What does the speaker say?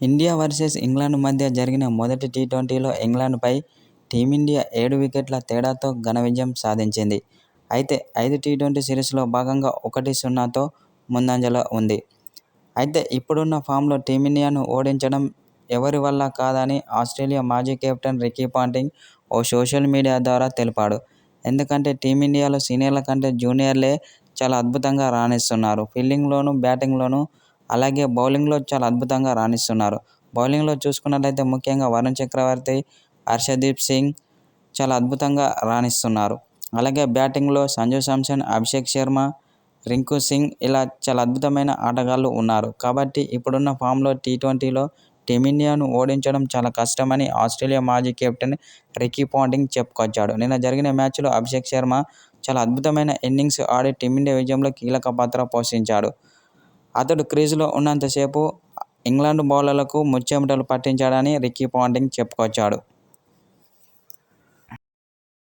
India versus England మధ్య జరిగిన మొదటి టీ20లో ఇంగ్లాండ్పై టీమిండియా 7 వికెట్ల తేడాతో ఘన విజయం సాధించింది. అయితే 5 టీ20 సిరీస్లో భాగంగా 1-0తో ముందంజలో ఉంది. అయితే ఇప్పుడున్న ఫామ్లో టీమిండియాను ఓడించడం ఎవరి వల్ల కాదని ఆస్ట్రేలియా మాజీ కెప్టెన్ రికీ పాంటింగ్ ఓ సోషల్ మీడియా ద్వారా తెలిపాడు. ఎందుకంటే టీమిండియాలో సీనియర్ల కంటే జూనియర్లే చాలా అద్భుతంగా రాణిస్తున్నారు. ఫీల్డింగ్లోనూ, బ్యాటింగ్లోనూ అలాగే బౌలింగ్లో చాలా అద్భుతంగా రాణిస్తున్నారు. బౌలింగ్లో చూసుకున్నట్లయితే ముఖ్యంగా వరుణ్ చక్రవర్తి, హర్షదీప్ సింగ్ చాలా అద్భుతంగా రాణిస్తున్నారు. అలాగే బ్యాటింగ్లో సంజు శాంసన్, అభిషేక్ శర్మ, రింకు సింగ్ ఇలా చాలా అద్భుతమైన ఆటగాళ్లు ఉన్నారు. కాబట్టి ఇప్పుడున్న ఫామ్లో టీ20లో టీమిండియాను ఓడించడం చాలా కష్టమని ఆస్ట్రేలియా మాజీ కెప్టెన్ రికీ పాంటింగ్ చెప్పుకొచ్చాడు. నిన్న జరిగిన మ్యాచ్లో అభిషేక్ శర్మ చాలా అద్భుతమైన ఇన్నింగ్స్ ఆడి టీమిండియా విజయంలో కీలక పాత్ర పోషించాడు. అతడు క్రీజులో ఉన్నంతసేపు ఇంగ్లాండ్ బౌలర్లకు ముచ్చెమటలు పట్టించాడని రికీ పాంటింగ్ చెప్పుకొచ్చాడు.